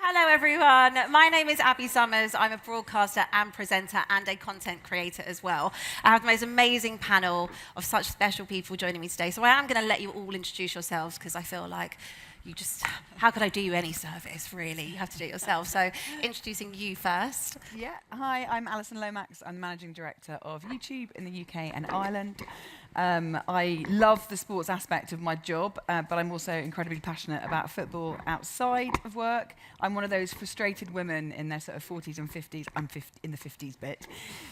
Hello everyone, my name is Abby Summers. I'm a broadcaster and presenter and a content creator as well. I have the most amazing panel of such special people joining me today. So I am going to let you all introduce yourselves because I feel like how could I do you any service, really? You have to do it yourself. So introducing you first. Yeah, hi, I'm Alison Lomax. I'm the Managing Director of YouTube in the UK and Ireland. I love the sports aspect of my job, but I'm also incredibly passionate about football outside of work. I'm one of those frustrated women in their sort of 40s and 50s, I'm in the 50s bit,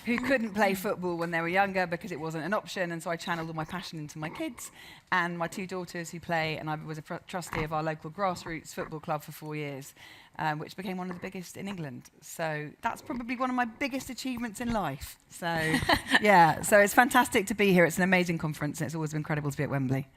who couldn't play football when they were younger because it wasn't an option, and so I channeled all my passion into my kids and my two daughters who play, and I was a trustee of our local grassroots football club for 4 years. Which became one of the biggest in England. So that's probably one of my biggest achievements in life. So yeah, so it's fantastic to be here. It's an amazing conference, and it's always been incredible to be at Wembley.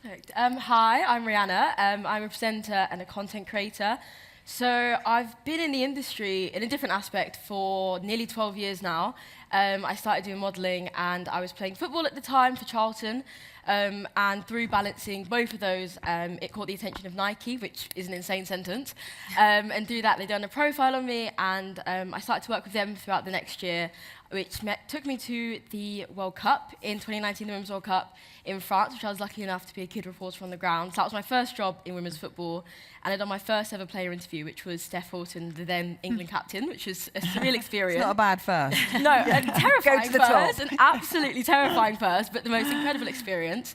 Perfect. Hi, I'm Rhyanna. I'm a presenter and a content creator. So I've been in the industry in a different aspect for nearly 12 years now. I started doing modelling, and I was playing football at the time for Charlton. And through balancing both of those, it caught the attention of Nike, which is an insane sentence. And through that, they'd done a profile on me, and I started to work with them throughout the next year, which took me to the World Cup in 2019, the Women's World Cup in France, which I was lucky enough to be a kid reporter on the ground. So that was my first job in women's football, and I'd done my first ever player interview, which was Steph Houghton, the then England captain, which was a surreal experience. It's not a bad first. No, a terrifying Go to the first, top. an absolutely terrifying first, but the most incredible experience.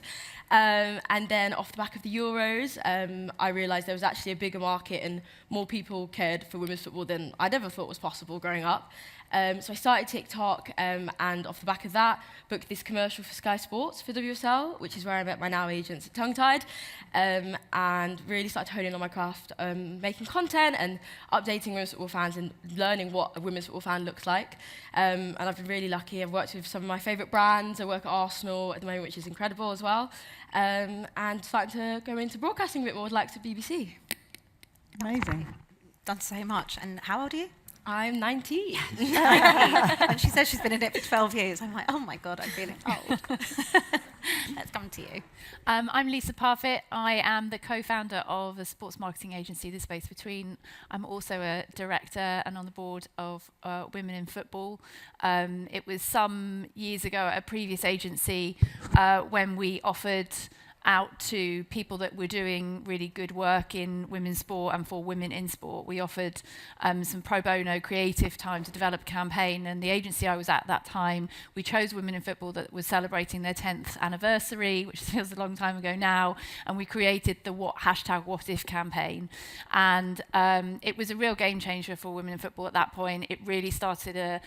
And then off the back of the Euros, I realised there was actually a bigger market and more people cared for women's football than I'd ever thought was possible growing up. So I started TikTok, and off the back of that, booked this commercial for Sky Sports for WSL, which is where I met my now agents at Tongue Tied, and really started honing on my craft, making content and updating women's football fans and learning what a women's football fan looks like. And I've been really lucky. I've worked with some of my favourite brands. I work at Arsenal at the moment, which is incredible as well, and starting to go into broadcasting a bit more with likes of BBC. Amazing. Done so much. And how old are you? I'm 19. And she says she's been in it for 12 years. I'm like, oh my God, I'm feeling old. Let's come to you. I'm Lisa Parfitt. I am the co-founder of a sports marketing agency, The Space Between. I'm also a director and on the board of Women in Football. It was some years ago at a previous agency when we offered out to people that were doing really good work in women's sport and for women in sport. We offered some pro bono creative time to develop a campaign, and the agency I was at that time, we chose Women in Football that was celebrating their 10th anniversary, which feels a long time ago now, and we created the #WhatIf campaign. And it was a real game changer for women in football at that point. It really started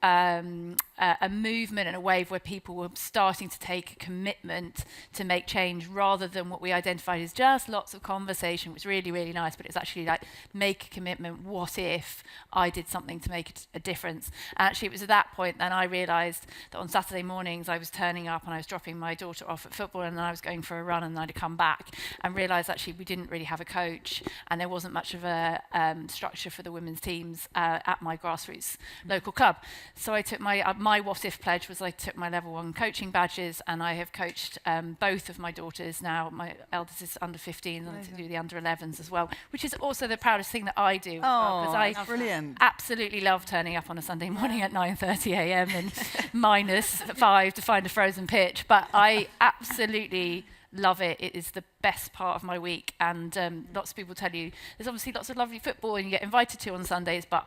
a movement and a wave where people were starting to take a commitment to make change rather than what we identified as just lots of conversation, which was really, really nice, but it's actually like, make a commitment. What if I did something to make a difference? And actually, it was at that point then I realised that on Saturday mornings I was turning up and I was dropping my daughter off at football, and then I was going for a run, and I'd come back and realised actually we didn't really have a coach, and there wasn't much of a structure for the women's teams at my grassroots local club. So I took my What If pledge was I took my level 1 coaching badges, and I have coached both of my daughters now. My eldest is under 15, and to do the under 11s as well, which is also the proudest thing that I do. Oh, I brilliant. absolutely love turning up on a Sunday morning at 9:30 a.m. and -5 to find a frozen pitch. But I absolutely love it. It is the best part of my week, and lots of people tell you there's obviously lots of lovely football and you get invited to on Sundays, but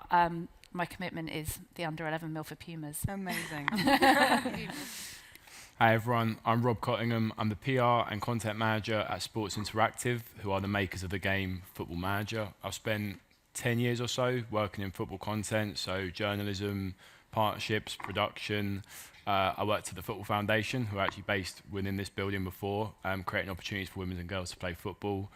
my commitment is the under 11 Milford Pumas. Amazing. Hi everyone, I'm Rob Cottingham. I'm the PR and content manager at Sports Interactive, who are the makers of the game Football Manager. I've spent 10 years or so working in football content, so journalism, partnerships, production. I worked at the Football Foundation, who are actually based within this building before, creating opportunities for women and girls to play football.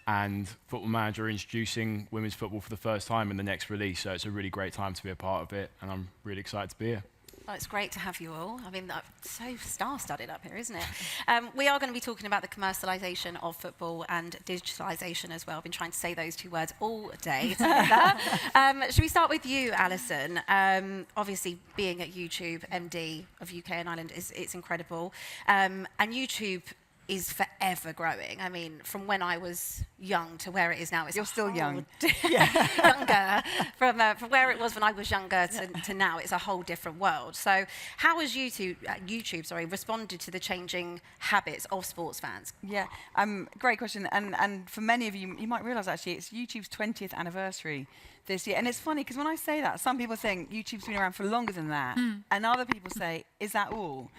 And Football Manager introducing women's football for the first time in the next release, so it's a really great time to be a part of it, and I'm really excited to be here. Oh, it's great to have you all. I mean, so star-studded up here, isn't it? We are going to be talking about the commercialisation of football and digitalisation as well. I've been trying to say those two words all day together. Should we start with you, Alison? Obviously, being at YouTube, MD of UK and Ireland, it's incredible. And YouTube is forever growing. I mean, from when I was young to where it is now, it's You're still young. younger. From where it was when I was younger to now, it's a whole different world. So, how has YouTube responded to the changing habits of sports fans? Yeah, great question. And for many of you, you might realise actually it's YouTube's 20th anniversary this year. And it's funny because when I say that, some people think YouTube's been around for longer than that, and other people say, "Is that all?"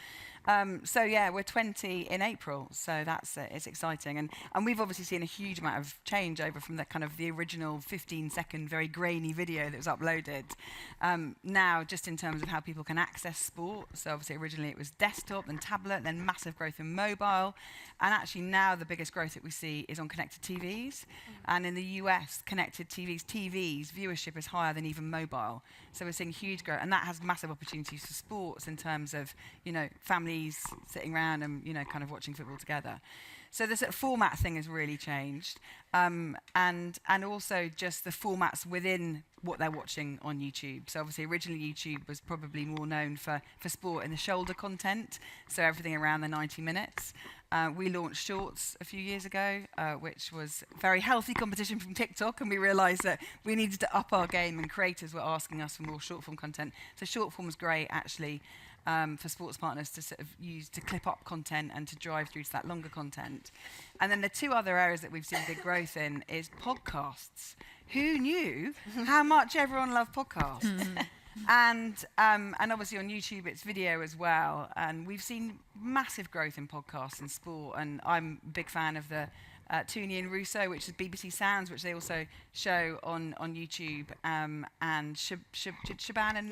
So yeah, we're 20 in April, so that's it's exciting, and we've obviously seen a huge amount of change over from the kind of the original 15-second very grainy video that was uploaded. Now, just in terms of how people can access sport, so obviously originally it was desktop and tablet, then massive growth in mobile, and actually now the biggest growth that we see is on connected TVs, and in the US, connected TVs viewership is higher than even mobile, so we're seeing huge growth, and that has massive opportunities for sports in terms of families sitting around and kind of watching football together. So the sort of format thing has really changed, and also just the formats within what they're watching on YouTube. So obviously originally YouTube was probably more known for sport and the shoulder content, so everything around the 90 minutes. We launched Shorts a few years ago, which was very healthy competition from TikTok, and we realised that we needed to up our game, and creators were asking us for more short form content. So short form is great actually for sports partners to sort of use to clip up content and to drive through to that longer content. And then the two other areas that we've seen big growth in is podcasts. Who knew how much everyone loved podcasts? And obviously on YouTube it's video as well, and we've seen massive growth in podcasts and sport, and I'm a big fan of the Toonie and Russo, which is BBC Sounds, which they also show on YouTube, and Shaban and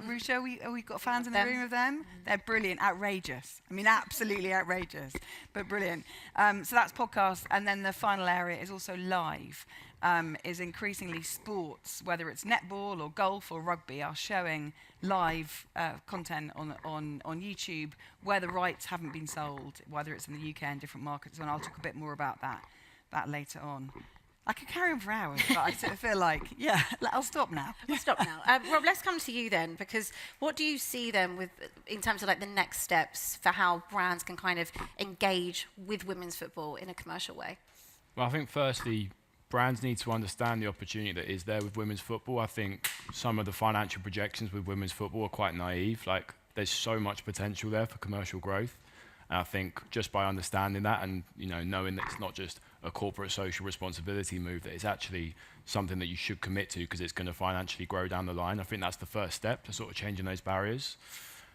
Russo, we've got fans in the room of them. They're brilliant, outrageous. I mean, absolutely outrageous, but brilliant. So that's podcasts, and then the final area is also live. Is increasingly sports, whether it's netball or golf or rugby, are showing live content on YouTube where the rights haven't been sold, whether it's in the UK and different markets, and I'll talk a bit more about that later on. I could carry on for hours, but I sort of feel like, I'll stop now. We'll stop now. Rob, let's come to you then, because what do you see then in terms of like the next steps for how brands can kind of engage with women's football in a commercial way? Well, I think firstly, brands need to understand the opportunity that is there with women's football. I think some of the financial projections with women's football are quite naive. Like, there's so much potential there for commercial growth. And I think just by understanding that and knowing that it's not just a corporate social responsibility move, that it's actually something that you should commit to because it's going to financially grow down the line. I think that's the first step to sort of changing those barriers.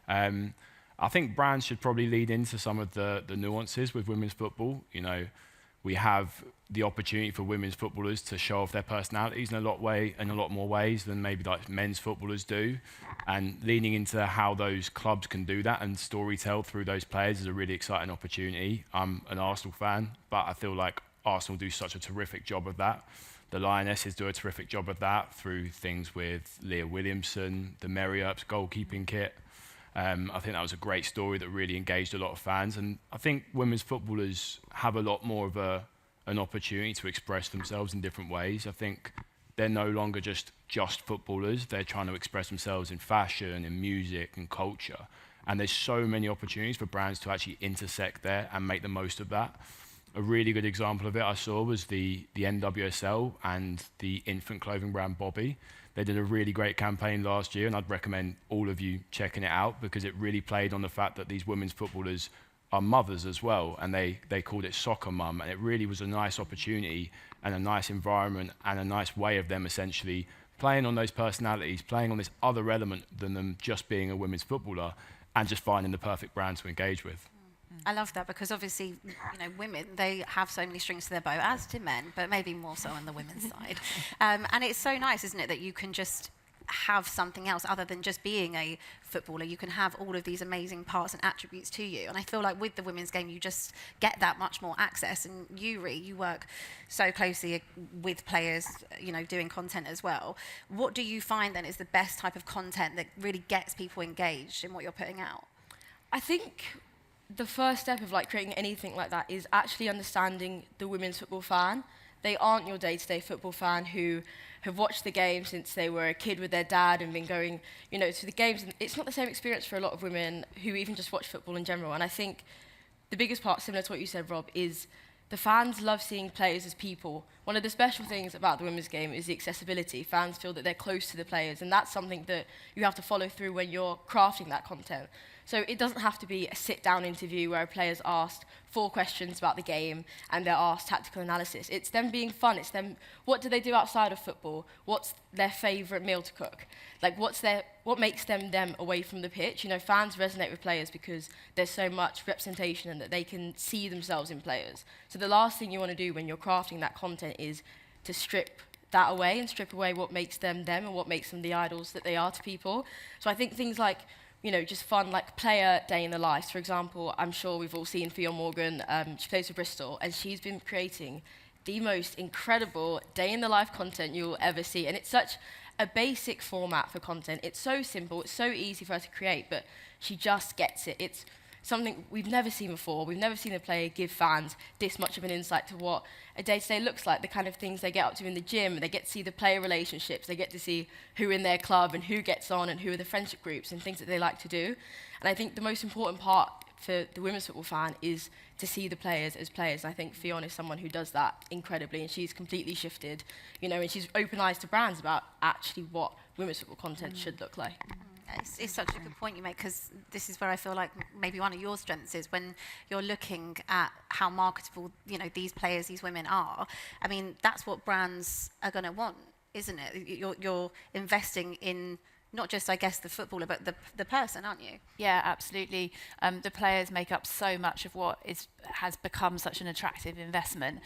I think brands should probably lead into some of the nuances with women's football. We have the opportunity for women's footballers to show off their personalities in a lot more ways than maybe like men's footballers do, and leaning into how those clubs can do that and storytell through those players is a really exciting opportunity. I'm an Arsenal fan, but I feel like Arsenal do such a terrific job of that. The Lionesses do a terrific job of that through things with Leah Williamson, the Merry-Ups goalkeeping kit. I think that was a great story that really engaged a lot of fans, and I think women's footballers have a lot more of an opportunity to express themselves in different ways. I think they're no longer just footballers. They're trying to express themselves in fashion, in music, and culture, and there's so many opportunities for brands to actually intersect there and make the most of that. A really good example of it I saw was the NWSL and the infant clothing brand Bobby. They did a really great campaign last year, and I'd recommend all of you checking it out because it really played on the fact that these women's footballers are mothers as well, and they called it Soccer Mum, and it really was a nice opportunity and a nice environment and a nice way of them essentially playing on those personalities, playing on this other element than them just being a women's footballer, and just finding the perfect brand to engage with. I love that because obviously, women, they have so many strings to their bow, as do men, but maybe more so on the women's side. And it's so nice, isn't it, that you can just have something else other than just being a footballer. You can have all of these amazing parts and attributes to you. And I feel like with the women's game, you just get that much more access. And you work so closely with players, doing content as well. What do you find then is the best type of content that really gets people engaged in what you're putting out? I think the first step of creating anything like that is actually understanding the women's football fan. They aren't your day-to-day football fan who have watched the game since they were a kid with their dad and been going, to the games. And it's not the same experience for a lot of women who even just watch football in general. And I think the biggest part, similar to what you said, Rob, is the fans love seeing players as people. One of the special things about the women's game is the accessibility. Fans feel that they're close to the players, and that's something that you have to follow through when you're crafting that content. So it doesn't have to be a sit-down interview where a player's asked 4 questions about the game and they're asked tactical analysis. It's them being fun. It's them, what do they do outside of football? What's their favourite meal to cook? Like, what makes them away from the pitch? You know, fans resonate with players because there's so much representation and that they can see themselves in players. So the last thing you want to do when you're crafting that content is to strip that away and strip away what makes them and what makes them the idols that they are to people. So I think things like, you know, just fun, like player day in the lives. For example, I'm sure we've all seen Fionn Morgan. She plays for Bristol, and she's been creating the most incredible day in the life content you'll ever see. And it's such a basic format for content. It's so simple, it's so easy for her to create, but she just gets it. It's something we've never seen before. We've never seen a player give fans this much of an insight to what a day-to-day looks like, the kind of things they get up to in the gym. They get to see the player relationships. They get to see who in their club and who gets on and who are the friendship groups and things that they like to do. And I think the most important part for the women's football fan is to see the players as players. And I think Fionn is someone who does that incredibly, and she's completely shifted, you know, and she's open eyes to brands about actually what women's football content should look like. It's such a good point you make, because this is where I feel like maybe one of your strengths is when you're looking at how marketable, you know, these players, these women are. I mean, that's what brands are going to want, isn't it? You're investing in not just, I guess, the footballer, but the person, aren't you? Yeah, absolutely. The players make up so much of what has become such an attractive investment.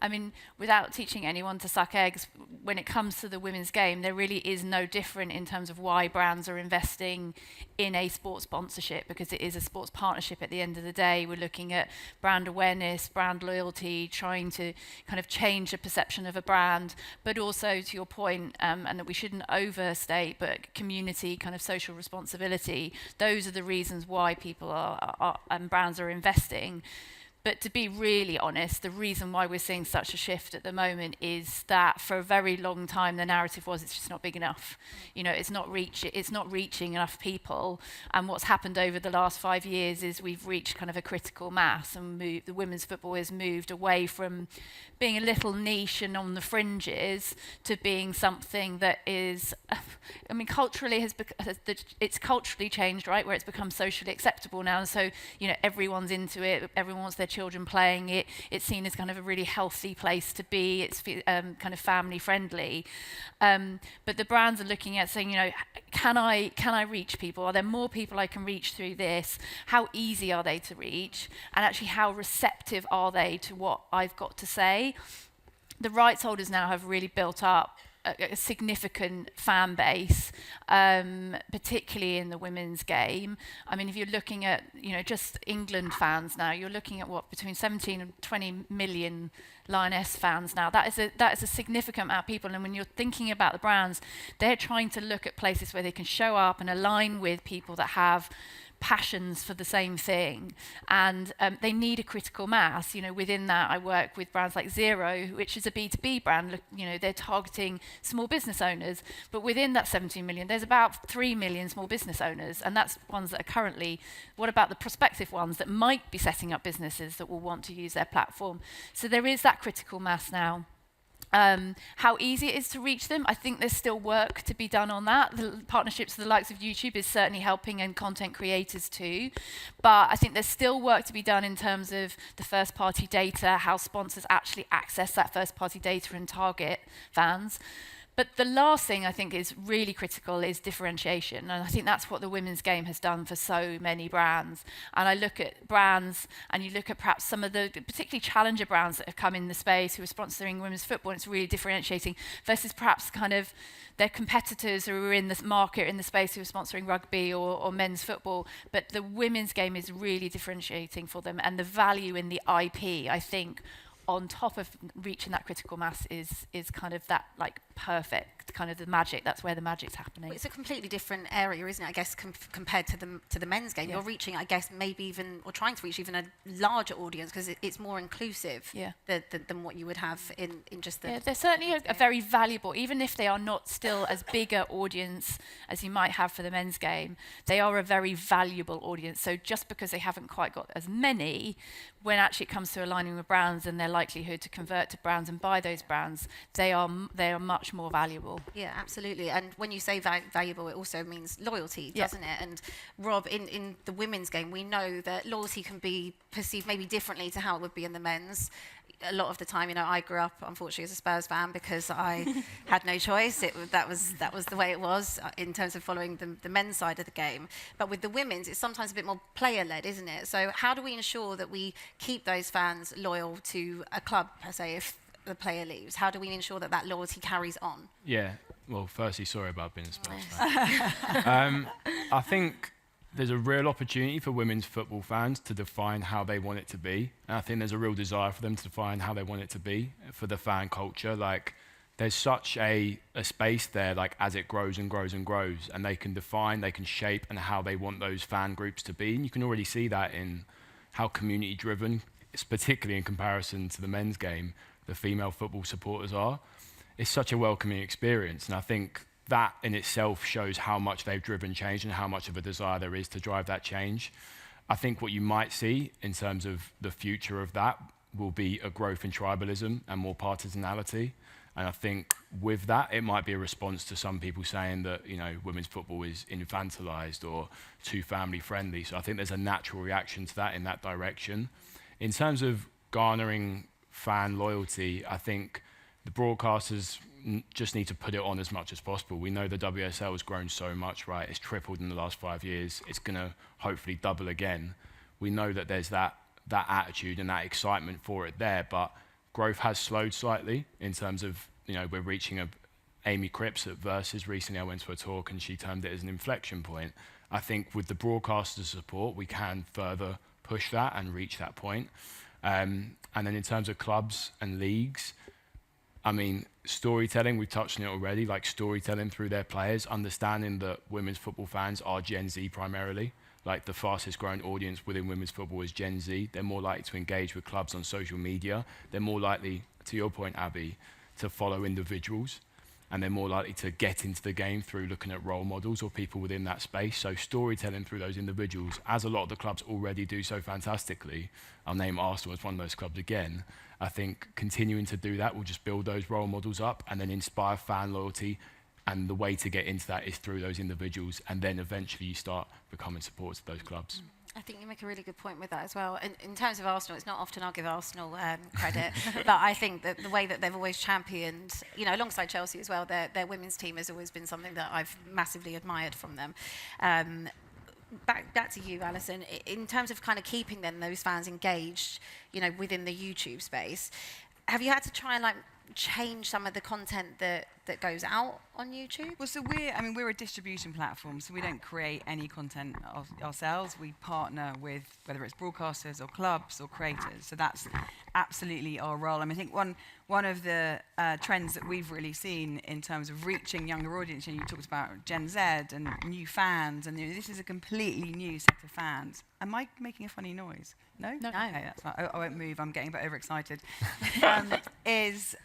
I mean, without teaching anyone to suck eggs, when it comes to the women's game, there really is no different in terms of why brands are investing in a sports sponsorship, because it is a sports partnership at the end of the day. We're looking at brand awareness, brand loyalty, trying to kind of change the perception of a brand, but also, to your point, and that we shouldn't overstate, but community, kind of social responsibility. Those are the reasons why people are and brands are investing. But to be really honest, the reason why we're seeing such a shift at the moment is that for a very long time the narrative was it's just not big enough. You know, it's not reaching enough people. And what's happened over the last 5 years is we've reached kind of a critical mass, and the women's football has moved away from being a little niche and on the fringes to being something that is, I mean, culturally it's culturally changed, right, where it's become socially acceptable now. And so, you know, everyone's into it, everyone wants their children playing it. It's seen as kind of a really healthy place to be. It's kind of family friendly. But the brands are looking at saying, you know, can I reach people? Are there more people I can reach through this? How easy are they to reach? And actually, how receptive are they to what I've got to say? The rights holders now have really built up a significant fan base, particularly in the women's game. I mean, if you're looking at, you know, just England fans now, you're looking at between 17 and 20 million Lioness fans now. That is a significant amount of people. And when you're thinking about the brands, they're trying to look at places where they can show up and align with people that have passions for the same thing, and they need a critical mass. You know, within that, I work with brands like Zero, which is a B2B brand. You know, they're targeting small business owners, but within that 17 million, there's about 3 million small business owners, and that's ones that are currently. What about the prospective ones that might be setting up businesses that will want to use their platform? So there is that critical mass now. How easy it is to reach them, I think there's still work to be done on that. The partnerships with the likes of YouTube is certainly helping, and content creators too. But I think there's still work to be done in terms of the first-party data, how sponsors actually access that first-party data and target fans. But the last thing I think is really critical is differentiation. And I think that's what the women's game has done for so many brands. And I look at brands, and you look at perhaps some of the particularly challenger brands that have come in the space who are sponsoring women's football, and it's really differentiating, versus perhaps kind of their competitors who are in this market, in the space, who are sponsoring rugby or men's football. But the women's game is really differentiating for them. And the value in the IP, I think, on top of reaching that critical mass is kind of that like perfect, kind of the magic. That's where the magic's happening. Well, it's a completely different area, isn't it? I guess compared to the men's game, you're reaching, I guess, maybe even or trying to reach even a larger audience because it's more inclusive than what you would have in just the. Yeah, they're certainly a very valuable, even if they are not still as bigger audience as you might have for the men's game. They are a very valuable audience. So just because they haven't quite got as many, when actually it comes to aligning with brands and their likelihood to convert to brands and buy those brands, they are much more valuable. Yeah, absolutely. And when you say valuable, it also means loyalty, doesn't it? And Rob, in the women's game, we know that loyalty can be perceived maybe differently to how it would be in the men's. A lot of the time, I grew up, unfortunately, as a Spurs fan because I had no choice. That was the way it was in terms of following the men's side of the game. But with the women's, it's sometimes a bit more player-led, isn't it? So how do we ensure that we keep those fans loyal to a club, per se, if the player leaves? How do we ensure that loyalty carries on? Yeah. Well, firstly, sorry about being a Spurs fan. I think there's a real opportunity for women's football fans to define how they want it to be. And I think there's a real desire for them to define how they want it to be for the fan culture. Like, there's such a space there, like, as it grows and grows and grows, and they can define, they can shape, and how they want those fan groups to be. And you can already see that in how community-driven, particularly in comparison to the men's game, the female football supporters are. It's such a welcoming experience, and I think that in itself shows how much they've driven change and how much of a desire there is to drive that change. I think what you might see in terms of the future of that will be a growth in tribalism and more partisanality. And I think with that, it might be a response to some people saying that, women's football is infantilized or too family friendly. So I think there's a natural reaction to that in that direction. In terms of garnering fan loyalty, I think the broadcasters just need to put it on as much as possible. We know the WSL has grown so much, right? It's tripled in the last 5 years. It's going to hopefully double again. We know that there's that attitude and that excitement for it there, but growth has slowed slightly in terms of, we're reaching Amy Cripps at Versus. Recently I went to a talk and she termed it as an inflection point. I think with the broadcaster support, we can further push that and reach that point. And then in terms of clubs and leagues, storytelling, we've touched on it already, like storytelling through their players, understanding that women's football fans are Gen Z primarily. Like, the fastest growing audience within women's football is Gen Z. They're more likely to engage with clubs on social media. They're more likely, to your point, Abby, to follow individuals. And they're more likely to get into the game through looking at role models or people within that space. So storytelling through those individuals, as a lot of the clubs already do so fantastically, I'll name Arsenal as one of those clubs again, I think continuing to do that will just build those role models up and then inspire fan loyalty. And the way to get into that is through those individuals, and then eventually you start becoming supporters of those clubs. I think you make a really good point with that as well. And in terms of Arsenal, it's not often I'll give Arsenal credit, but I think that the way that they've always championed, alongside Chelsea as well, their women's team has always been something that I've massively admired from them. Back to you, Alison. In terms of kind of keeping those fans engaged, within the YouTube space, have you had to try and change some of the content that goes out on YouTube? Well, so we're a distribution platform, so we don't create any content ourselves. We partner with, whether it's broadcasters or clubs or creators. So that's absolutely our role. I think one of the trends that we've really seen in terms of reaching younger audience, you talked about Gen Z and new fans, and this is a completely new set of fans. Am I making a funny noise? No? No. Okay, that's fine. I won't move. I'm getting a bit overexcited. Is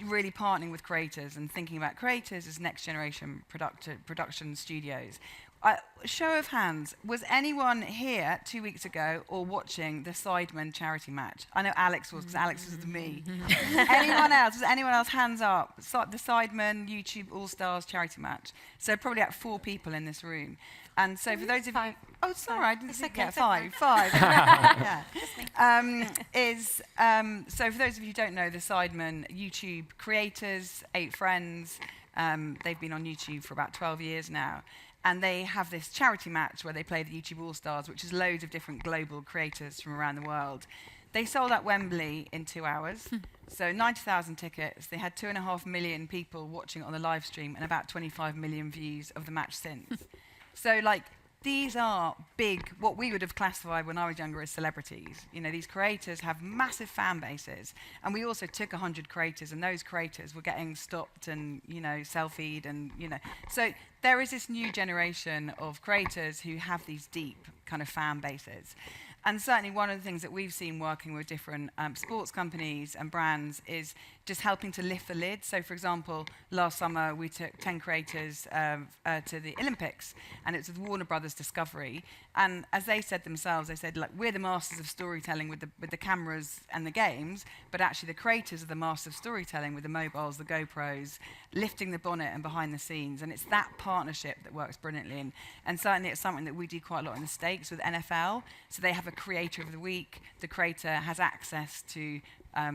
really partnering with creators and thinking about creators as next generation production studios. Show of hands, was anyone here 2 weeks ago or watching the Sidemen charity match? I know Alex was, because Alex was with me. Anyone else? Was anyone else? Hands up. The Sidemen YouTube All-Stars charity match. So probably 4 people in this room. And so for those of you... Oh, sorry, I didn't think... Yeah, 5. Yeah. So for those of you who don't know, the Sidemen YouTube creators, 8 friends, they've been on YouTube for about 12 years now. And they have this charity match where they play the YouTube All-Stars, which is loads of different global creators from around the world. They sold out Wembley in 2 hours. So 90,000 tickets. They had 2.5 million people watching it on the live stream and about 25 million views of the match since. So these are big, what we would have classified when I was younger as celebrities. You know, these creators have massive fan bases. And we also took 100 creators, and those creators were getting stopped and, you know, selfied and, you know. So there is this new generation of creators who have these deep kind of fan bases. And certainly one of the things that we've seen working with different sports companies and brands is just helping to lift the lid. So, for example, last summer we took 10 creators to the Olympics, and it was with Warner Brothers Discovery. And as they said themselves, they said, like, we're the masters of storytelling with the cameras and the games, but actually the creators are the masters of storytelling with the mobiles, the GoPros, lifting the bonnet and behind the scenes. And it's that partnership that works brilliantly. And certainly it's something that we do quite a lot in the States with NFL. So they have a creator of the week. The creator has access to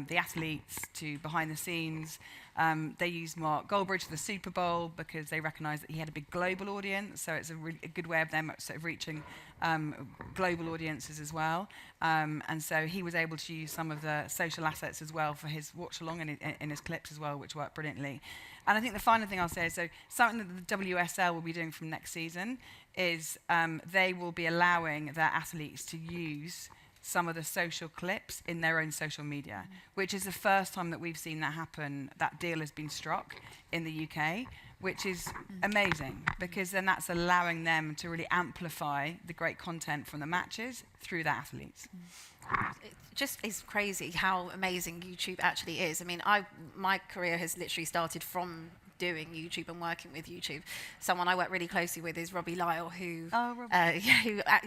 the athletes, to behind the scenes. They use Mark Goldbridge for the Super Bowl because they recognise that he had a big global audience. So it's a good way of them sort of reaching global audiences as well. And so he was able to use some of the social assets as well for his watch along and in his clips as well, which worked brilliantly. And I think the final thing I'll say is, so something that the WSL will be doing from next season is they will be allowing their athletes to use some of the social clips in their own social media, which is the first time that we've seen that happen. That deal has been struck in the UK, which is amazing, because then that's allowing them to really amplify the great content from the matches through the athletes. It just is crazy how amazing YouTube actually is. I mean, my career has literally started from doing YouTube and working with YouTube. Someone I work really closely with is Robbie Lyle, who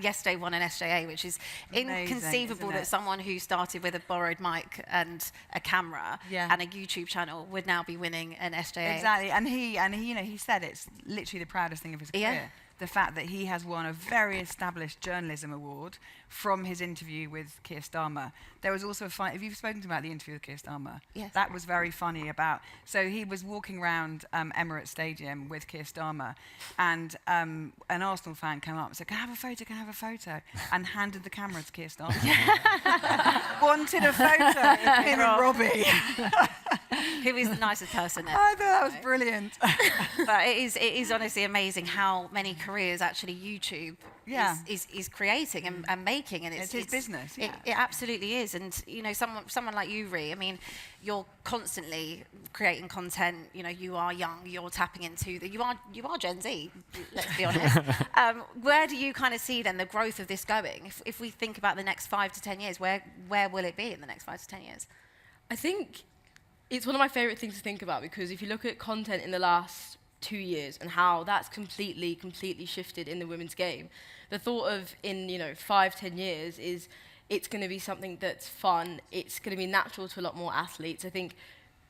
yesterday won an SJA, which is amazing, inconceivable that someone who started with a borrowed mic and a camera and a YouTube channel would now be winning an SJA. Exactly, and he, you know, he said it's literally the proudest thing of his career. The fact that he has won a very established journalism award from his interview with Keir Starmer. There was also a fun. Have you spoken to him about the interview with Keir Starmer? Yes. That was very funny about. So he was walking around Emirates Stadium with Keir Starmer, and an Arsenal fan came up and said, "Can I have a photo? Can I have a photo?" and handed the camera to Keir Starmer. Wanted a photo of him and Robbie. Who is the nicest person ever. I thought that was brilliant. But it is honestly amazing how many careers actually YouTube is creating and making, and it's his business. It absolutely is. And you know, someone like you, Rhi, I mean, you're constantly creating content. You know, you are young. You're tapping into you are Gen Z. Let's be honest. Where do you kind of see then the growth of this going? If we think about the next 5 to 10 years, where will it be in the next 5 to 10 years? I think it's one of my favourite things to think about, because if you look at content in the last 2 years and how that's completely shifted in the women's game, the thought of in 5-10 years is it's going to be something that's fun, it's going to be natural to a lot more athletes. I think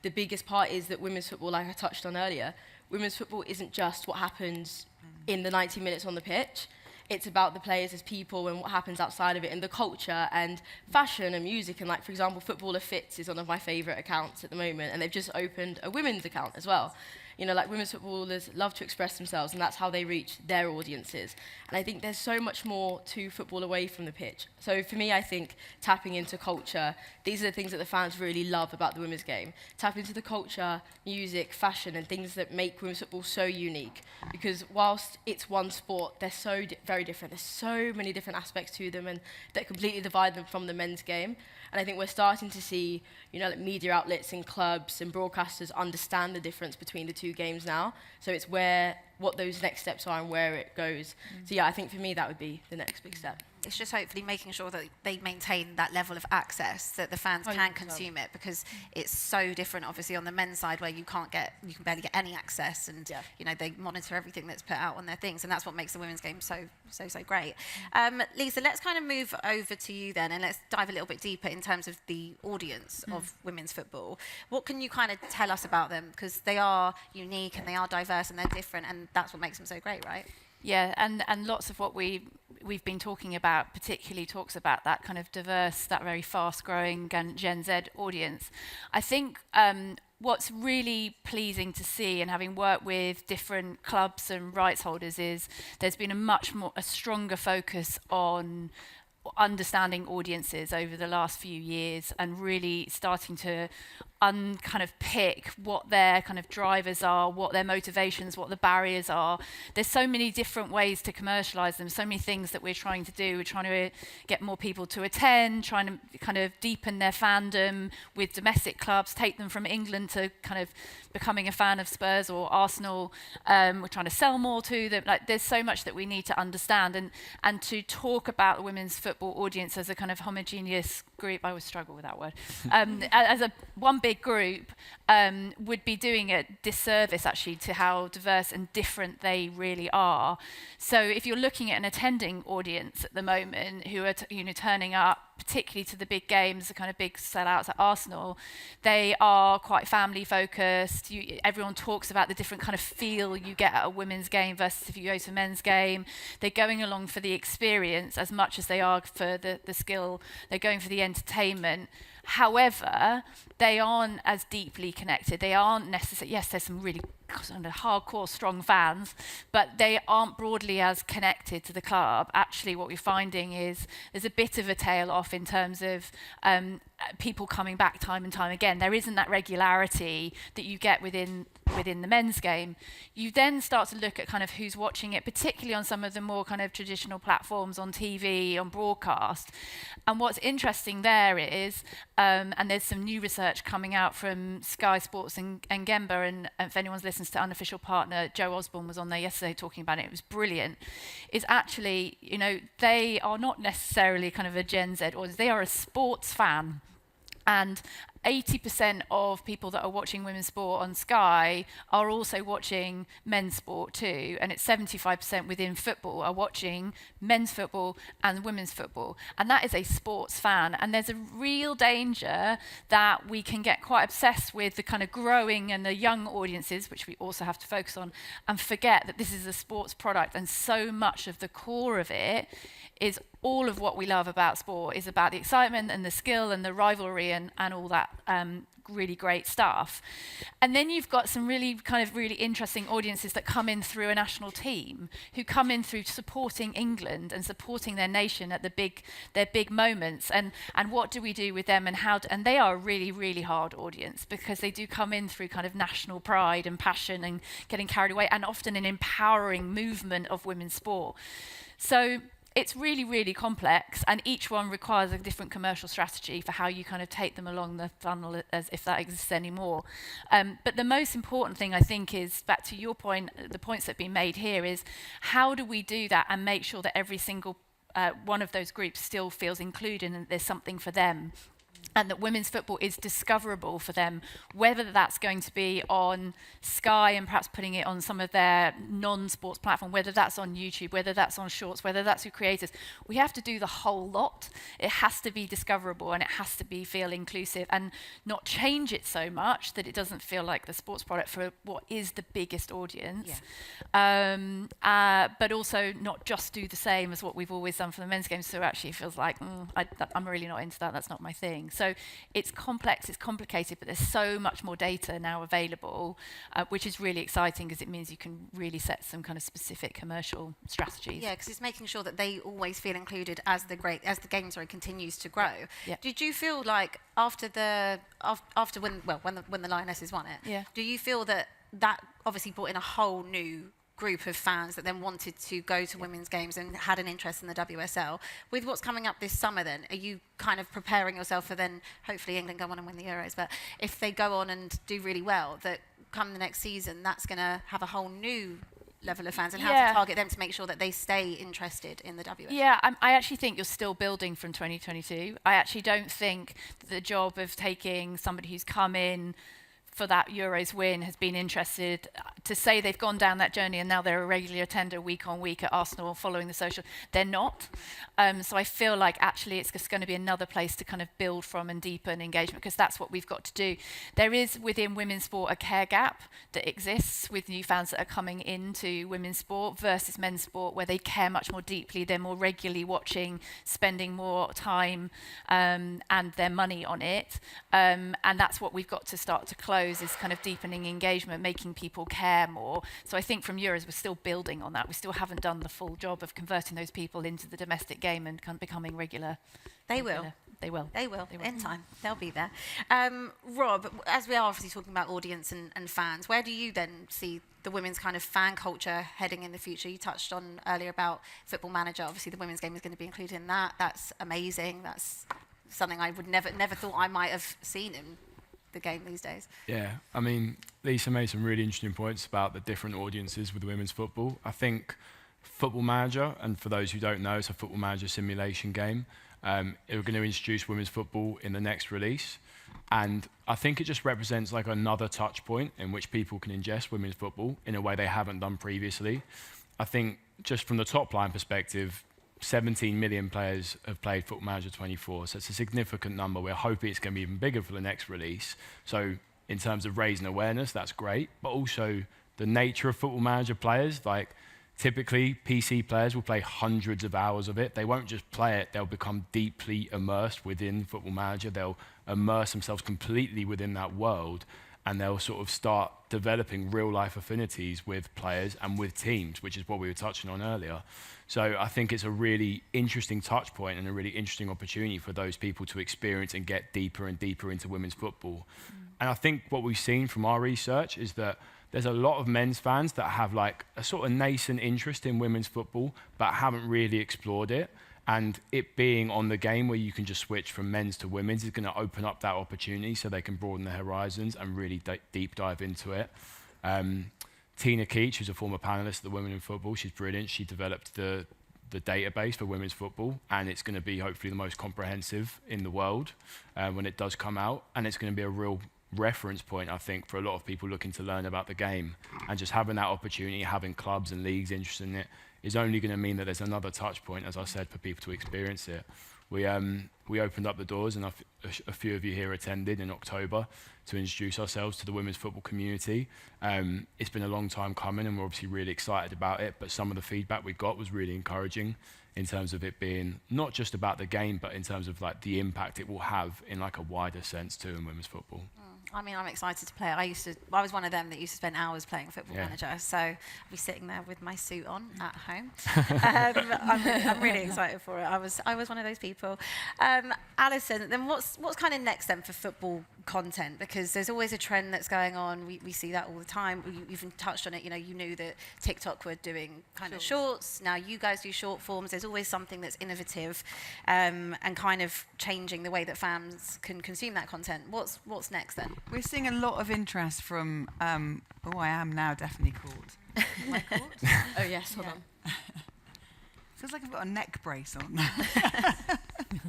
the biggest part is that women's football, like I touched on earlier, women's football isn't just what happens in the 90 minutes on the pitch. It's about the players as people and what happens outside of it, and the culture and fashion and music. And, like, for example, Footballer Fits is one of my favourite accounts at the moment, and they've just opened a women's account as well. You know, like, women's footballers love to express themselves, and that's how they reach their audiences. And I think there's so much more to football away from the pitch. So for me, I think tapping into culture, these are the things that the fans really love about the women's game. Tap into the culture, music, fashion, and things that make women's football so unique. Because whilst it's one sport, they're so very different. There's so many different aspects to them, and that completely divide them from the men's game. And I think we're starting to see, like, media outlets and clubs and broadcasters understand the difference between the two games now. So it's what those next steps are and where it goes. So yeah, I think for me that would be the next big step. It's just hopefully making sure that they maintain that level of access, that the fans can consume it, because it's so different, obviously, on the men's side, where you can barely get any access, and they monitor everything that's put out on their things, and that's what makes the women's game so great. Lisa, let's kind of move over to you then, and let's dive a little bit deeper in terms of the audience of women's football. What can you kind of tell us about them? Because they are unique and they are diverse and they're different, and that's what makes them so great, right? Yeah, and lots of what we've been talking about particularly talks about that kind of diverse, that very fast-growing Gen Z audience. I think what's really pleasing to see, and having worked with different clubs and rights holders, is there's been a stronger focus on understanding audiences over the last few years and really starting to kind of pick what their kind of drivers are, what their motivations, what the barriers are. There's so many different ways to commercialize them, so many things that we're trying to do. We're trying to get more people to attend, trying to kind of deepen their fandom with domestic clubs, take them from England to kind of becoming a fan of Spurs or Arsenal. We're trying to sell more to them. Like, there's so much that we need to understand, and to talk about the women's football audience as a kind of homogeneous group. I always struggle with that word. As a one big group would be doing a disservice actually to how diverse and different they really are. So if you're looking at an attending audience at the moment who are turning up, particularly to the big games, the kind of big sellouts at Arsenal, they are quite family focused. Everyone talks about the different kind of feel you get at a women's game versus if you go to a men's game. They're going along for the experience as much as they are for the skill. They're going for the entertainment. However, they aren't as deeply connected. They aren't necessarily, yes, there's some really kind of hardcore strong fans, but they aren't broadly as connected to the club. Actually, what we're finding is there's a bit of a tail off in terms of people coming back time and time again. There isn't that regularity that you get within the men's game. You then start to look at kind of who's watching it, particularly on some of the more kind of traditional platforms on TV, on broadcast. And what's interesting there is, and there's some new research coming out from Sky Sports and Gemba, and if anyone's listens to Unofficial Partner, Joe Osborne was on there yesterday talking about it. It was brilliant. Is actually, they are not necessarily kind of a Gen Z audience. They are a sports fan. And 80% of people that are watching women's sport on Sky are also watching men's sport too. And it's 75% within football are watching men's football and women's football. And that is a sports fan. And there's a real danger that we can get quite obsessed with the kind of growing and the young audiences, which we also have to focus on, and forget that this is a sports product. And so much of the core of it is all of what we love about sport is about the excitement and the skill and the rivalry and all that really great stuff. And then you've got some really interesting audiences that come in through a national team, who come in through supporting England and supporting their nation at their big moments. And what do we do with them, and and they are a really, really hard audience, because they do come in through kind of national pride and passion and getting carried away, and often an empowering movement of women's sport. So it's really, really complex, and each one requires a different commercial strategy for how you kind of take them along the funnel, as if that exists anymore. But the most important thing, I think, is, back to your point, the points that have been made here, is how do we do that and make sure that every single one of those groups still feels included and there's something for them, and that women's football is discoverable for them, whether that's going to be on Sky and perhaps putting it on some of their non-sports platform, whether that's on YouTube, whether that's on Shorts, whether that's with creators. We have to do the whole lot. It has to be discoverable, and it has to feel inclusive, and not change it so much that it doesn't feel like the sports product for what is the biggest audience. Yeah. But also not just do the same as what we've always done for the men's games, so actually it feels like, I'm really not into that, that's not my thing. So it's complex, it's complicated, but there's so much more data now available, which is really exciting, because it means you can really set some kind of specific commercial strategies. Yeah, because it's making sure that they always feel included as the game continues to grow. Yeah. Did you feel like after when the Lionesses won it? Yeah. Do you feel that obviously brought in a whole new group of fans that then wanted to go to women's games and had an interest in the WSL? With what's coming up this summer then, are you kind of preparing yourself for then, hopefully England go on and win the Euros, but if they go on and do really well, that come the next season, that's going to have a whole new level of fans, and how to target them to make sure that they stay interested in the WSL? Yeah, I actually think you're still building from 2022. I actually don't think the job of taking somebody who's come in for that Euros win has been interested to say they've gone down that journey and now they're a regular attender week on week at Arsenal following the social. They're not. So I feel like actually it's just going to be another place to kind of build from and deepen engagement, because that's what we've got to do. There is within women's sport a care gap that exists with new fans that are coming into women's sport versus men's sport, where they care much more deeply, they're more regularly watching, spending more time and their money on it. And that's what we've got to start to close. those is kind of deepening engagement, making people care more. So I think from Euros, we're still building on that. We still haven't done the full job of converting those people into the domestic game and kind of becoming regular. They will. They will. They will. In time. They'll be there. Rob, as we are obviously talking about audience and fans, where do you then see the women's kind of fan culture heading in the future? You touched on earlier about Football Manager. Obviously, the women's game is going to be included in that. That's amazing. That's something I would never thought I might have seen in the game these days. Yeah, I mean, Lisa made some really interesting points about the different audiences with women's football. I think Football Manager, and for those who don't know, it's a Football Manager simulation game. We're going to introduce women's football in the next release. And I think it just represents like another touch point in which people can ingest women's football in a way they haven't done previously. I think just from the top line perspective, 17 million players have played Football Manager 24, so it's a significant number. We're hoping it's going to be even bigger for the next release. So in terms of raising awareness, that's great. But also the nature of Football Manager players, like typically PC players will play hundreds of hours of it. They won't just play it, they'll become deeply immersed within Football Manager. They'll immerse themselves completely within that world, and they'll sort of start developing real life affinities with players and with teams, which is what we were touching on earlier. So I think it's a really interesting touch point and a really interesting opportunity for those people to experience and get deeper and deeper into women's football. And I think what we've seen from our research is that there's a lot of men's fans that have like a sort of nascent interest in women's football, but haven't really explored it. And it being on the game where you can just switch from men's to women's is going to open up that opportunity so they can broaden their horizons and really deep dive into it. Tina Keach, who's a former panelist at the Women in Football, she's brilliant. She developed the database for women's football, and it's going to be hopefully the most comprehensive in the world when it does come out. And it's going to be a real reference point, I think, for a lot of people looking to learn about the game. And just having that opportunity, having clubs and leagues interested in it, is only going to mean that there's another touch point, as I said, for people to experience it. We opened up the doors, and a few of you here attended in October to introduce ourselves to the women's football community. It's been a long time coming, and we're obviously really excited about it, but some of the feedback we got was really encouraging in terms of it being not just about the game, but in terms of like the impact it will have in like a wider sense too in women's football. I mean, I'm excited to play it. I was one of them that used to spend hours playing Football Manager, so I'll be sitting there with my suit on at home. I'm really excited for it. I was one of those people. Alison, then what's kind of next then for football content? Because there's always a trend that's going on. We see that all the time. You even touched on it. You knew that TikTok were doing kind of shorts. Now you guys do short forms. There's always something that's innovative and kind of changing the way that fans can consume that content. What's next then? We're seeing a lot of interest from, I am now definitely called. Am I called? Oh, yes, hold on. Feels like I've got a neck brace on. Maybe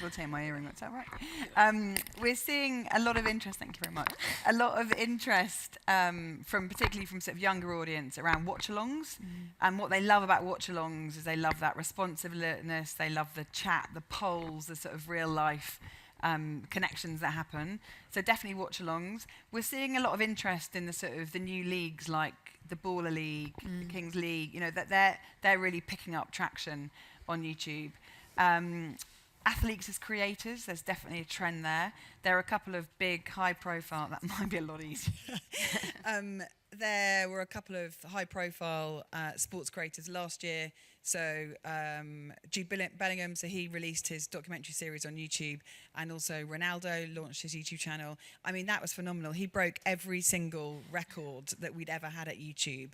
I'll take my earring, is that right? We're seeing a lot of interest, thank you very much, a lot of interest particularly from sort of younger audience around watch-alongs. And what they love about watch-alongs is they love that responsiveness, they love the chat, the polls, the sort of real-life connections that happen. So definitely watch-alongs. We're seeing a lot of interest in the sort of the new leagues like the Baller League, the Kings League. That they're really picking up traction on YouTube. Athletes as creators, there's definitely a trend there. There are a couple of big, high-profile. That might be a lot easier. There were a couple of high-profile sports creators last year. So Jude Bellingham, so he released his documentary series on YouTube, and also Ronaldo launched his YouTube channel. I mean, that was phenomenal. He broke every single record that we'd ever had at YouTube,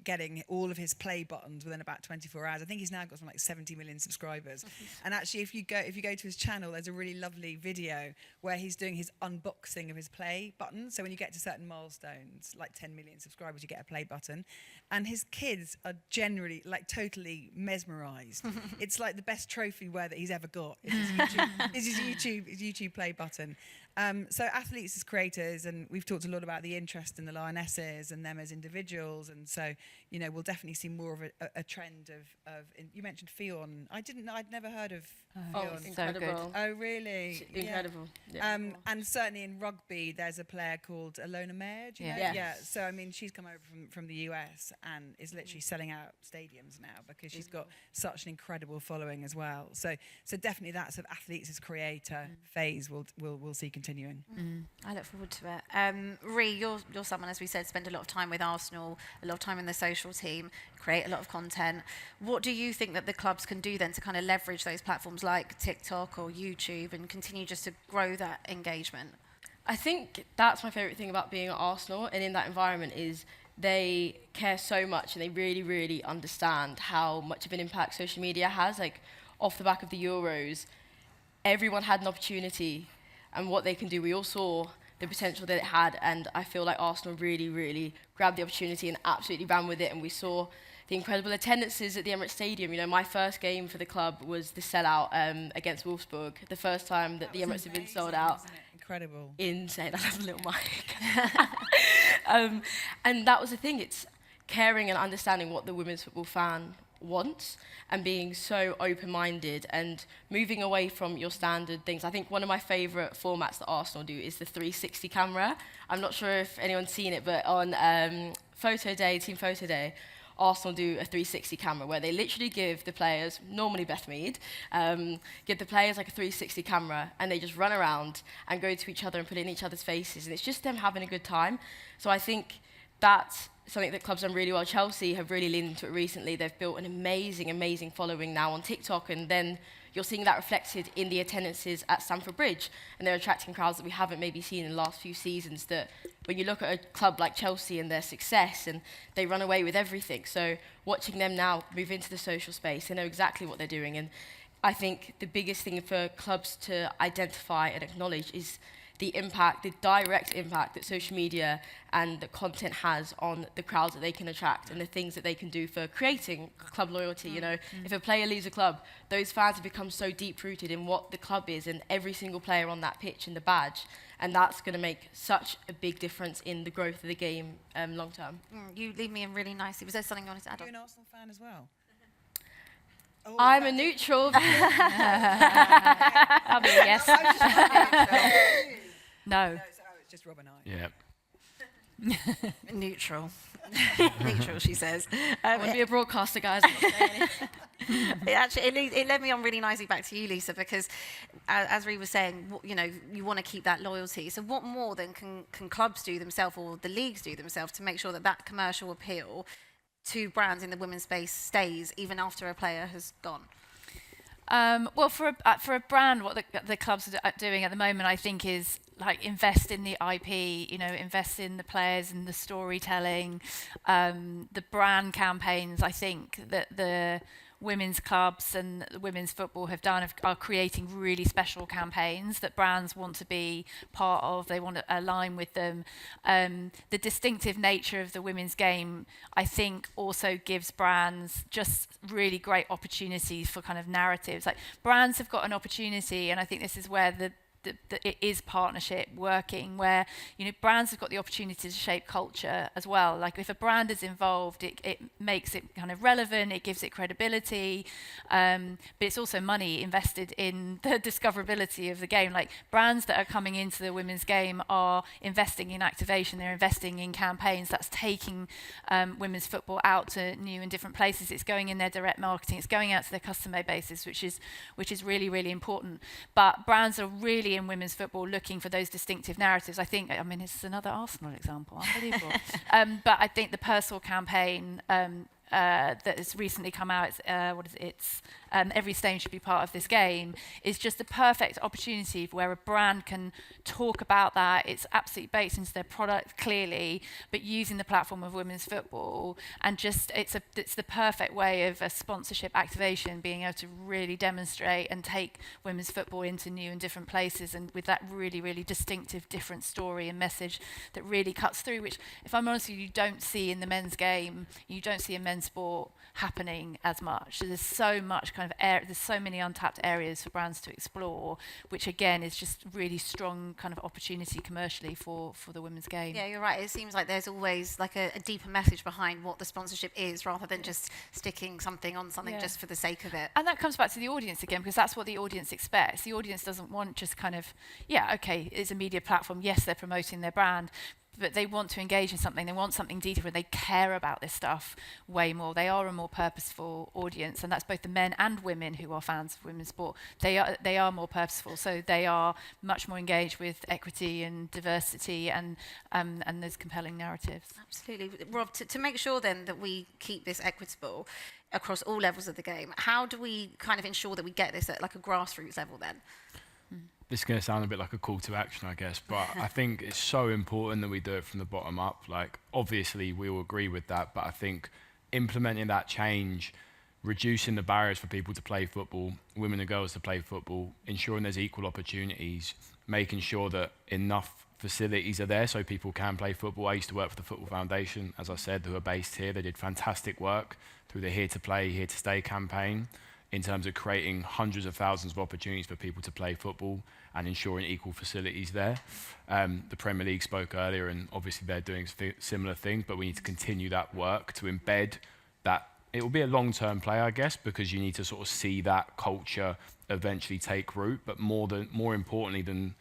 getting all of his play buttons within about 24 hours. I think he's now got something like 70 million subscribers. And actually, if you go to his channel, there's a really lovely video where he's doing his unboxing of his play button. So when you get to certain milestones, like 10 million subscribers, you get a play button. And his kids are generally like totally mesmerised. It's like the best trophy wear that he's ever got. Is his YouTube play button. So athletes as creators, and we've talked a lot about the interest in the Lionesses and them as individuals. And so, we'll definitely see more of a trend of you mentioned Fionn. I'd never heard of Fionn. It's incredible. Oh, really? It's incredible. Yeah. And certainly in rugby, there's a player called Alona Mayer. Do you know? Yes. Yeah. So I mean, she's come over from the US and is literally selling out stadiums now because she's got such an incredible following as well. So definitely that sort of athletes as creator phase we'll see continuing. I look forward to it. Rhi, you're someone, as we said, spend a lot of time with Arsenal, a lot of time in the social team, create a lot of content. What do you think that the clubs can do then to kind of leverage those platforms like TikTok or YouTube and continue just to grow that engagement? I think that's my favourite thing about being at Arsenal and in that environment is they care so much and they really, really understand how much of an impact social media has. Like, off the back of the Euros, everyone had an opportunity and what they can do. We all saw the potential that it had, and I feel like Arsenal really, really grabbed the opportunity and absolutely ran with it, and we saw the incredible attendances at the Emirates Stadium. My first game for the club was the sellout against Wolfsburg, the first time that the Emirates had been sold out. Wasn't it? Incredible. Insane. I have a little mic. And that was the thing. It's caring and understanding what the women's football fan wants and being so open-minded and moving away from your standard things. I think one of my favourite formats that Arsenal do is the 360 camera. I'm not sure if anyone's seen it, but on Team Photo Day, Arsenal do a 360 camera where they literally give the players, normally Beth Mead, give the players like a 360 camera and they just run around and go to each other and put it in each other's faces, and it's just them having a good time. So I think that's something that clubs done really well. Chelsea have really leaned into it recently. They've built an amazing, amazing following now on TikTok, and then you're seeing that reflected in the attendances at Stamford Bridge, and they're attracting crowds that we haven't maybe seen in the last few seasons. That when you look at a club like Chelsea and their success, and they run away with everything. So watching them now move into the social space, they know exactly what they're doing. And I think the biggest thing for clubs to identify and acknowledge is the impact, the direct impact that social media and the content has on the crowds that they can attract and the things that they can do for creating club loyalty. If a player leaves a club, those fans have become so deep-rooted in what the club is and every single player on that pitch and the badge, and that's going to make such a big difference in the growth of the game long term. You lead me in really nicely. Was there something you wanted to add on? Are you an Arsenal fan as well? I'm a neutral. I'll be a yes. No. It's just Rob and I. Yeah. Neutral. Neutral, she says. I want to be a broadcaster, guys. I'm not saying it. It led me on really nicely back to you, Lisa, because as Rhi was saying, you want to keep that loyalty. So what more than can clubs do themselves or the leagues do themselves to make sure that commercial appeal to brands in the women's space stays even after a player has gone? Well, for a brand, what the clubs are doing at the moment, I think, is like invest in the IP, invest in the players and the storytelling, the brand campaigns. I think that the women's clubs and women's football have done are creating really special campaigns that brands want to be part of. They want to align with them. The distinctive nature of the women's game, I think, also gives brands just really great opportunities for kind of narratives. Like, brands have got an opportunity, and I think this is where it is partnership working, where brands have got the opportunity to shape culture as well. Like, if a brand is involved, it makes it kind of relevant, it gives it credibility, but it's also money invested in the discoverability of the game. Like, brands that are coming into the women's game are investing in activation, they're investing in campaigns that's taking women's football out to new and different places. It's going in their direct marketing, it's going out to their customer bases, which is really, really important. But brands are really in women's football looking for those distinctive narratives. It's another Arsenal example, unbelievable. But I think the Purcell campaign that has recently come out, it's every stain should be part of this game, is just the perfect opportunity where a brand can talk about that. It's absolutely baked into their product clearly, but using the platform of women's football, and just it's the perfect way of a sponsorship activation, being able to really demonstrate and take women's football into new and different places, and with that really, really distinctive, different story and message that really cuts through, which, if I'm honest with you, don't see in the men's game. You don't see in men's sport happening as much. There's so much kind of there's so many untapped areas for brands to explore, which again is just really strong kind of opportunity commercially for the women's game. Yeah, you're right. It seems like there's always like a deeper message behind what the sponsorship is, rather than just sticking something on something just for the sake of it. And that comes back to the audience again, because that's what the audience expects. The audience doesn't want just kind of, okay, it's a media platform. Yes, they're promoting their brand, but they want to engage in something. They want something deeper. They care about this stuff way more. They are a more purposeful audience, and that's both the men and women who are fans of women's sport. They are more purposeful, so they are much more engaged with equity and diversity and those compelling narratives. Absolutely. Rob, to make sure then that we keep this equitable across all levels of the game, how do we kind of ensure that we get this at like a grassroots level then? This is going to sound a bit like a call to action, I guess, but I think it's so important that we do it from the bottom up. Like, obviously, we all agree with that, but I think implementing that change, reducing the barriers for people to play football, women and girls to play football, ensuring there's equal opportunities, making sure that enough facilities are there so people can play football. I used to work for the Football Foundation, as I said, who are based here. They did fantastic work through the Here to Play, Here to Stay campaign, in terms of creating hundreds of thousands of opportunities for people to play football and ensuring equal facilities there. The Premier League spoke earlier, and obviously they're doing similar things, but we need to continue that work to embed that. It will be a long-term play, I guess, because you need to sort of see that culture eventually take root, but more importantly than,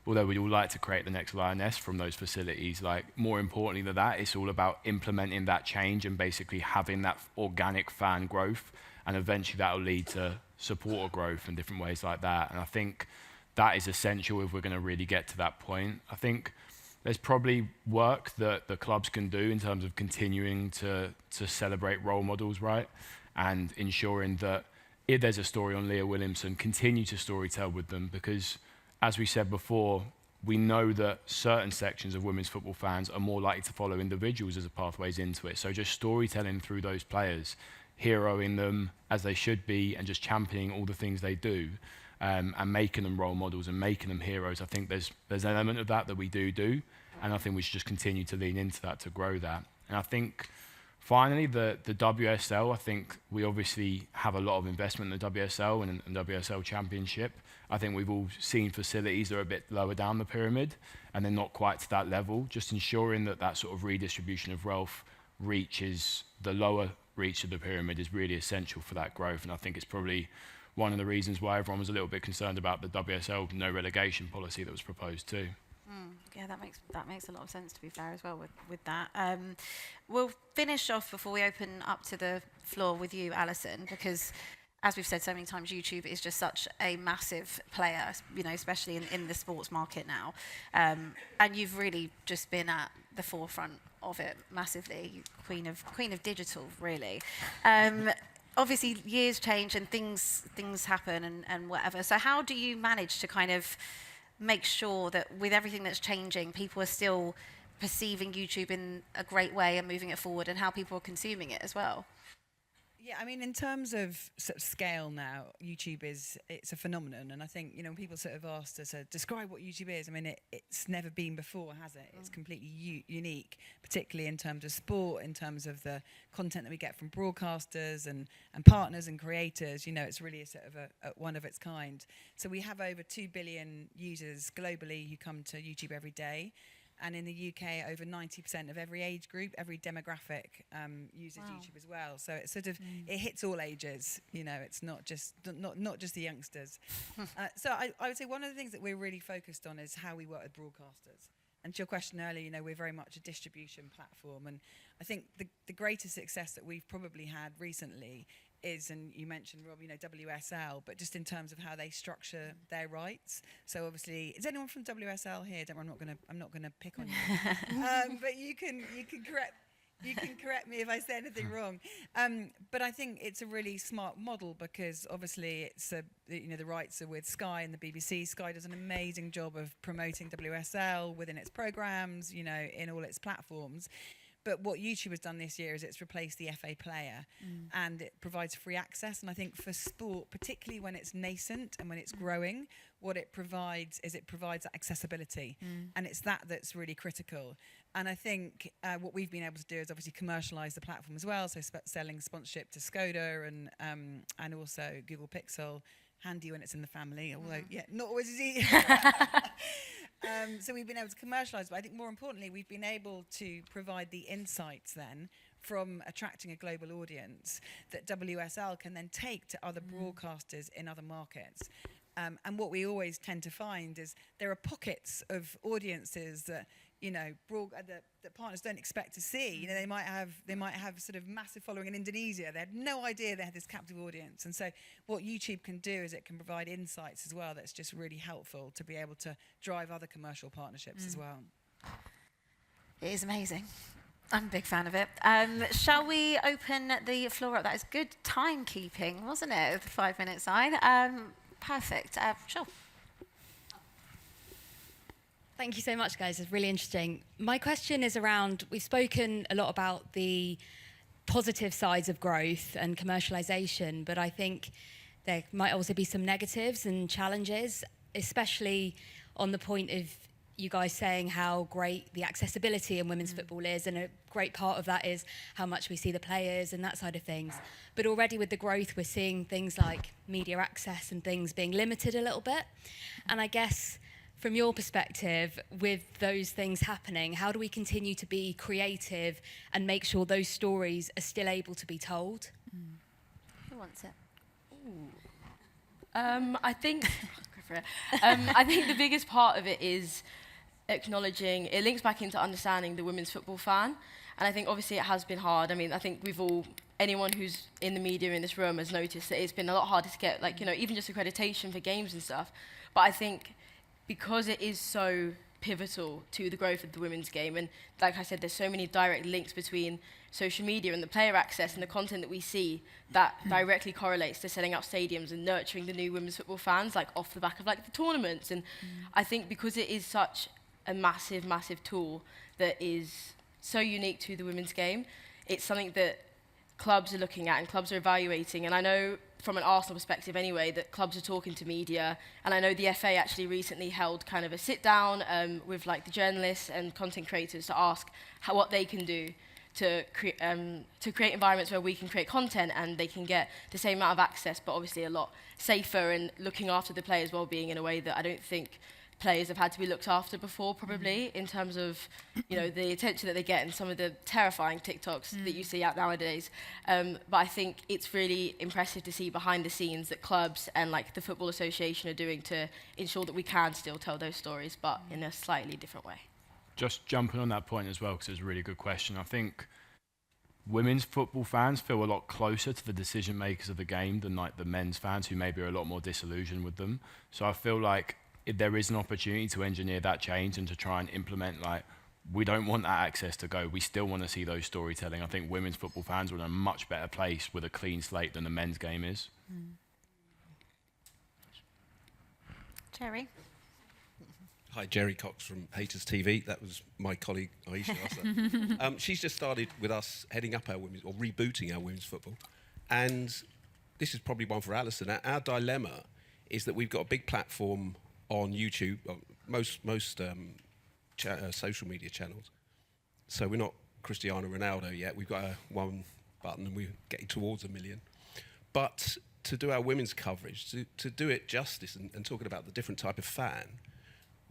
although we'd all like to create the next Lioness from those facilities, like more importantly than that, it's all about implementing that change and basically having that organic fan growth, and eventually that will lead to supporter growth and different ways like that. And I think that is essential if we're going to really get to that point. I think there's probably work that the clubs can do in terms of continuing to celebrate role models, right? And ensuring that if there's a story on Leah Williamson, continue to storytell with them, because as we said before, we know that certain sections of women's football fans are more likely to follow individuals as a pathways into it. So just storytelling through those players, heroing them as they should be, and just championing all the things they do, and making them role models and making them heroes. I think there's an element of that we do, and I think we should just continue to lean into that to grow that. And I think finally the WSL, I think we obviously have a lot of investment in the WSL and WSL Championship. I think we've all seen facilities that are a bit lower down the pyramid and they're not quite to that level. Just ensuring that sort of redistribution of wealth reaches the lower reach of the pyramid is really essential for that growth. And I think it's probably one of the reasons why everyone was a little bit concerned about the WSL no relegation policy that was proposed too. Yeah, that makes a lot of sense, to be fair, as well with that. We'll finish off before we open up to the floor with you, Alison, because as we've said so many times, YouTube is just such a massive player, especially in the sports market now. And you've really just been at the forefront of it massively, queen of digital, really. Obviously, years change and things happen and whatever. So how do you manage to kind of make sure that with everything that's changing, people are still perceiving YouTube in a great way and moving it forward, and how people are consuming it as well? Yeah, I mean, in terms of sort of scale now, it's a phenomenon. And I think, when people sort of asked us to describe what YouTube is, I mean, it's never been before, has it? It's completely unique, particularly in terms of sport, in terms of the content that we get from broadcasters and partners and creators. It's really a sort of a one of its kind. So we have over 2 billion users globally who come to YouTube every day. And in the UK, over 90% of every age group, every demographic uses YouTube as well. So it's sort of it hits all ages. It's not just the youngsters. So I would say one of the things that we're really focused on is how we work with broadcasters. And to your question earlier, we're very much a distribution platform. And I think the greatest success that we've probably had recently is, and you mentioned, Rob, WSL, but just in terms of how they structure their rights. So obviously, is anyone from WSL here? I'm not gonna pick on you, but you can correct me if I say anything wrong. But I think it's a really smart model, because obviously it's the rights are with Sky and the BBC. Sky does an amazing job of promoting WSL within its programs, in all its platforms. But what YouTube has done this year is it's replaced the FA player, and it provides free access. And I think for sport, particularly when it's nascent and when it's growing, what it provides is it provides that accessibility, and it's that's really critical. And I think what we've been able to do is obviously commercialise the platform as well, so selling sponsorship to Skoda and also Google Pixel. Handy when it's in the family, although not always easy. So we've been able to commercialise, but I think more importantly, we've been able to provide the insights then from attracting a global audience that WSL can then take to other broadcasters in other markets. And what we always tend to find is there are pockets of audiences that that partners don't expect to see. They might have sort of massive following in Indonesia. They had no idea they had this captive audience. And so what YouTube can do is it can provide insights as well that's just really helpful to be able to drive other commercial partnerships as well. It is amazing. I'm a big fan of it. Shall we open the floor up? That is good timekeeping, wasn't it? The 5-minute sign. Perfect. Sure. Thank you so much, guys. It's really interesting. My question is around, we've spoken a lot about the positive sides of growth and commercialisation, but I think there might also be some negatives and challenges, especially on the point of you guys saying how great the accessibility in women's football is, and a great part of that is how much we see the players and that side of things. But already with the growth, we're seeing things like media access and things being limited a little bit. And I guess from your perspective, with those things happening, how do we continue to be creative and make sure those stories are still able to be told? Who wants it? I think I think the biggest part of it is acknowledging, it links back into understanding the women's football fan. And I think obviously it has been hard. I mean, I think anyone who's in the media in this room has noticed that it's been a lot harder to get, even just accreditation for games and stuff. But I think because it is so pivotal to the growth of the women's game, and like I said, there's so many direct links between social media and the player access and the content that we see that directly correlates to setting up stadiums and nurturing the new women's football fans, off the back of the tournaments. And I think because it is such a massive, massive tool that is so unique to the women's game, it's something that clubs are looking at and clubs are evaluating. And I know from an Arsenal perspective anyway, that clubs are talking to media. And I know the FA actually recently held kind of a sit down with the journalists and content creators to ask what they can do to create environments where we can create content and they can get the same amount of access, but obviously a lot safer, and looking after the players' well-being in a way that I don't think players have had to be looked after before, probably, in terms of the attention that they get and some of the terrifying TikToks that you see out nowadays. But I think it's really impressive to see behind the scenes that clubs and the Football Association are doing to ensure that we can still tell those stories, but in a slightly different way. Just jumping on that point as well, because it's a really good question. I think women's football fans feel a lot closer to the decision makers of the game than the men's fans, who maybe are a lot more disillusioned with them. So I feel like if there is an opportunity to engineer that change and to try and implement, we don't want that access to go. We still want to see those storytelling. I think women's football fans are in a much better place with a clean slate than the men's game is. Jerry? Hi, Jerry Cox from Haters TV. That was my colleague, Aisha. She's just started with us heading up our women's, or rebooting our women's football. And this is probably one for Alison. Our dilemma is that we've got a big platform on YouTube, most social media channels. So we're not Cristiano Ronaldo yet. We've got one button and we're getting towards 1 million. But to do our women's coverage, to do it justice and talking about the different type of fan,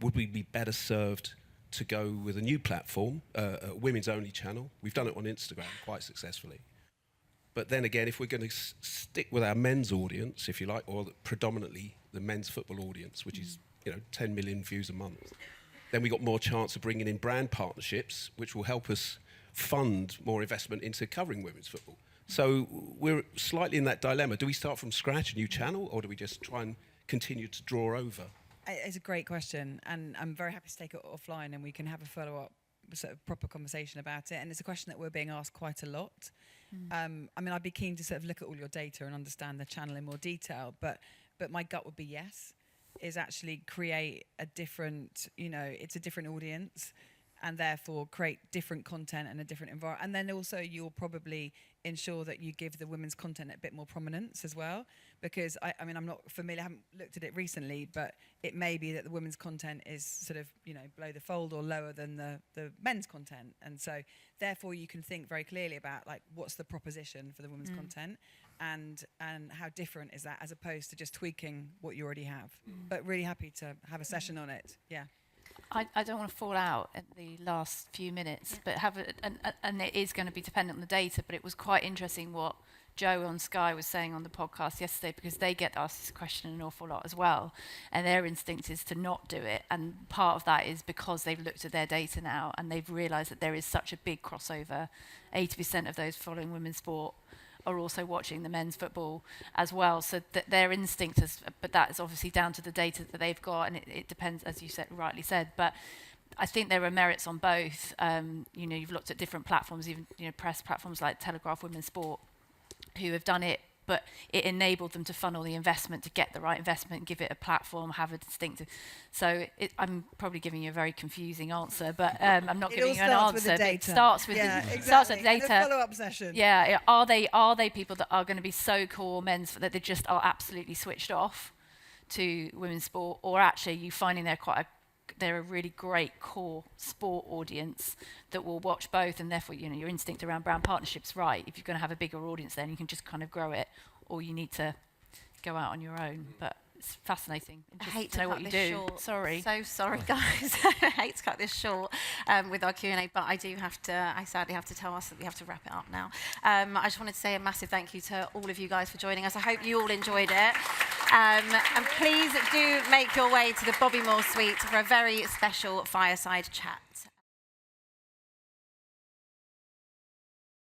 would we be better served to go with a new platform, a women's only channel? We've done it on Instagram quite successfully. But then again, if we're going to stick with our men's audience, if you like, or predominantly the men's football audience, which is 10 million views a month, then we got more chance of bringing in brand partnerships, which will help us fund more investment into covering women's football. So we're slightly in that dilemma. Do we start from scratch, a new channel, or do we just try and continue to draw over? It's a great question, and I'm very happy to take it offline and we can have a follow-up sort of proper conversation about it. And it's a question that we're being asked quite a lot. I'd be keen to sort of look at all your data and understand the channel in more detail, but my gut would be yes, is actually create a different, it's a different audience. and therefore create different content and a different environment. And then also you'll probably ensure that you give the women's content a bit more prominence as well, because I mean, I'm not familiar, I haven't looked at it recently, but it may be that the women's content is sort of, you know, below the fold or lower than the men's content. And so therefore you can think very clearly about like what's the proposition for the women's content and how different is that as opposed to just tweaking what you already have. But really happy to have a session on it. Yeah. I don't want to fall out at the last few minutes, but and it is going to be dependent on the data, but it was quite interesting what Joe on Sky was saying on the podcast yesterday, because they get asked this question an awful lot as well, and their instinct is to not do it, and part of that is because they've looked at their data now and they've realised that there is such a big crossover. 80% of those following women's sport are also watching the men's football as well, so that their instinct is, but that is obviously down to the data that they've got, and it depends, as you rightly said, but I think there are merits on both. You know, you've looked at different platforms, even, you know, press platforms like Telegraph Women's Sport, who have done it, but it enabled them to funnel the investment, to get the right investment, give it a platform, have a distinctive. So I'm probably giving you a very confusing answer, but I'm not giving you an answer. It starts with exactly. starts with data. And a follow-up session. Yeah, are they people that are going to be so core men's that they just are absolutely switched off to women's sport, or actually you finding they're a really great core sport audience that will watch both, and therefore, you know, your instinct around brand partnerships, right? If you're going to have a bigger audience, then you can just kind of grow it, or you need to go out on your own. But it's fascinating. I hate to know cut what you this do. short. Sorry. So sorry, guys. I hate to cut this short with our Q&A, but I sadly have to tell us that we have to wrap it up now. I just wanted to say a massive thank you to all of you guys for joining us. I hope you all enjoyed it. And please do make your way to the Bobby Moore Suite for a very special fireside chat.